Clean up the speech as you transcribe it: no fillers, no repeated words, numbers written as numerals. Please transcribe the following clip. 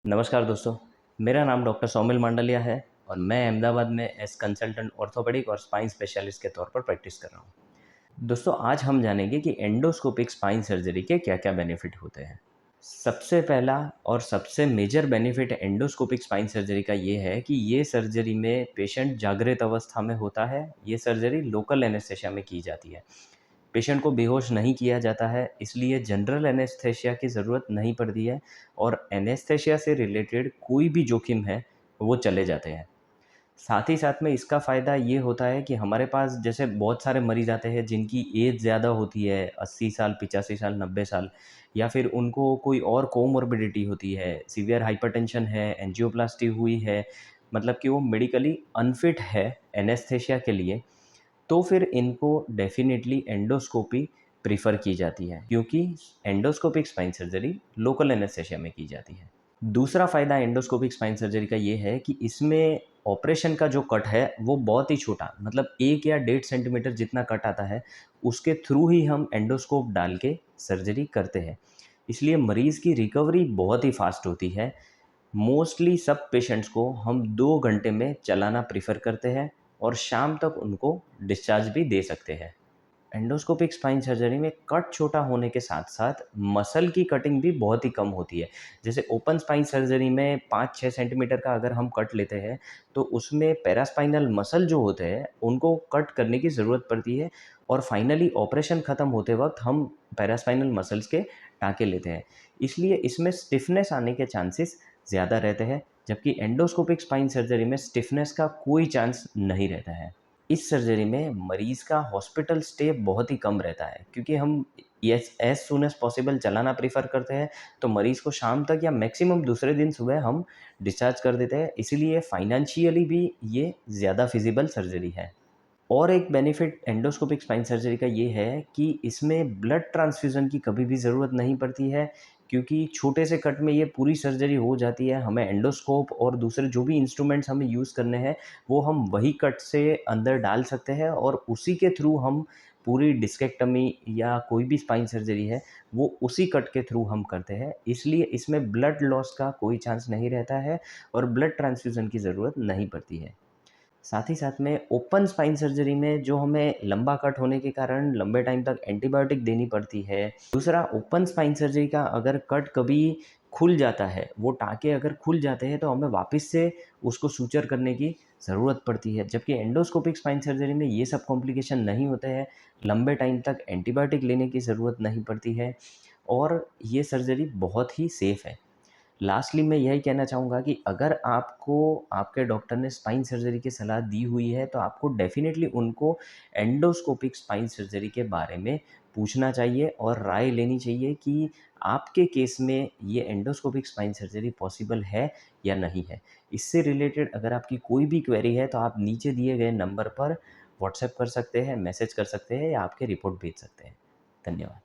नमस्कार दोस्तों, मेरा नाम डॉक्टर सौमिल मांडलिया है और मैं अहमदाबाद में एज कंसल्टेंट ऑर्थोपेडिक और स्पाइन स्पेशलिस्ट के तौर पर प्रैक्टिस कर रहा हूँ। दोस्तों, आज हम जानेंगे कि एंडोस्कोपिक स्पाइन सर्जरी के क्या-क्या बेनिफिट होते हैं। सबसे पहला और सबसे major benefit endoscopic spine surgery का ये है कि ये सर्जरी में पेशेंट जागृत अवस्था में होता है। ये सर्जरी लोकल एनेस्थेसिया में की जाती है। पेशेंट को बेहोश नहीं किया जाता है, इसलिए जनरल एनेस्थेसिया की ज़रूरत नहीं पड़ती है और एनेस्थेसिया से रिलेटेड कोई भी जोखिम है, वो चले जाते हैं। साथ ही साथ में इसका फ़ायदा ये होता है कि हमारे पास जैसे बहुत सारे मरीज़ आते हैं जिनकी एज ज़्यादा होती है, 80 साल, 85 साल, 90 साल, या फिर उनको कोई और कोमॉर्बिडिटी होती है, सीवियर हाइपरटेंशन है, एंजियोप्लास्टी हुई है, मतलब कि वो मेडिकली अनफिट है एनेस्थेसिया के लिए। तो फिर इनको डेफ़िनेटली एंडोस्कोपी प्रेफ़र की जाती है, क्योंकि endoscopic spine surgery local anaesthesia में की जाती है। दूसरा फ़ायदा एंडोस्कोपिक स्पाइन सर्जरी का ये है कि इसमें ऑपरेशन का जो कट है वो बहुत ही छोटा, मतलब 1 या 1.5 सेंटीमीटर जितना कट आता है, उसके थ्रू ही हम एंडोस्कोप डाल के सर्जरी करते हैं। इसलिए मरीज़ की रिकवरी बहुत ही फ़ास्ट होती है। मोस्टली सब पेशेंट्स को हम 2 घंटे में चलाना प्रेफ़र करते हैं और शाम तक उनको डिस्चार्ज भी दे सकते हैं। एंडोस्कोपिक स्पाइन सर्जरी में कट छोटा होने के साथ-साथ मसल की कटिंग भी बहुत ही कम होती है। जैसे ओपन स्पाइन सर्जरी में 5-6 सेंटीमीटर का अगर हम कट लेते हैं, तो उसमें पैरास्पाइनल मसल जो होते हैं, उनको कट करने की ज़रूरत पड़ती है और फाइनली ऑपरेशन ख़त्म होते वक़्त हम पैरास्पाइनल मसल्स के टाँके लेते हैं। इसलिए इसमें स्टिफ़नेस आने के चांसेस ज़्यादा रहते हैं, जबकि एंडोस्कोपिक स्पाइन सर्जरी में स्टिफ़नेस का कोई चांस नहीं रहता है। इस सर्जरी में मरीज़ का हॉस्पिटल स्टे बहुत ही कम रहता है, क्योंकि हम एज़ सून एज़ पॉसिबल चलाना प्रेफ़र करते हैं, तो मरीज़ को शाम तक या मैक्सिमम दूसरे दिन सुबह हम डिस्चार्ज कर देते हैं। इसीलिए फाइनेंशियली भी ये ज़्यादा फ़ीज़िबल सर्जरी है। और एक बेनिफिट एंडोस्कोपिक स्पाइन सर्जरी का ये है कि इसमें ब्लड ट्रांसफ्यूज़न की कभी भी ज़रूरत नहीं पड़ती है, क्योंकि छोटे से कट में ये पूरी सर्जरी हो जाती है। हमें एंडोस्कोप और दूसरे जो भी इंस्ट्रूमेंट्स हमें यूज़ करने हैं, वो हम वही कट से अंदर डाल सकते हैं और उसी के थ्रू हम पूरी डिस्केक्टमी या कोई भी स्पाइन सर्जरी है, वो उसी कट के थ्रू हम करते हैं। इसलिए इसमें ब्लड लॉस का कोई चांस नहीं रहता है और ब्लड ट्रांसफ्यूज़न की ज़रूरत नहीं पड़ती है। साथ ही साथ में ओपन स्पाइन सर्जरी में जो हमें लंबा कट होने के कारण लंबे टाइम तक एंटीबायोटिक देनी पड़ती है। दूसरा, ओपन स्पाइन सर्जरी का अगर कट कभी खुल जाता है, वो टाँके अगर खुल जाते हैं, तो हमें वापस से उसको सूचर करने की ज़रूरत पड़ती है। जबकि एंडोस्कोपिक स्पाइन सर्जरी में ये सब कॉम्प्लिकेशन नहीं होते हैं, लंबे टाइम तक एंटीबायोटिक लेने की ज़रूरत नहीं पड़ती है और ये सर्जरी बहुत ही सेफ़ है। लास्टली मैं यही कहना चाहूँगा कि अगर आपको आपके डॉक्टर ने स्पाइन सर्जरी की सलाह दी हुई है, तो आपको डेफ़िनेटली उनको एंडोस्कोपिक स्पाइन सर्जरी के बारे में पूछना चाहिए और राय लेनी चाहिए कि आपके केस में ये एंडोस्कोपिक स्पाइन सर्जरी पॉसिबल है या नहीं है। इससे रिलेटेड अगर आपकी कोई भी क्वेरी है, तो आप नीचे दिए गए नंबर पर व्हाट्सएप कर सकते हैं, मैसेज कर सकते हैं या आपके रिपोर्ट भेज सकते हैं। धन्यवाद।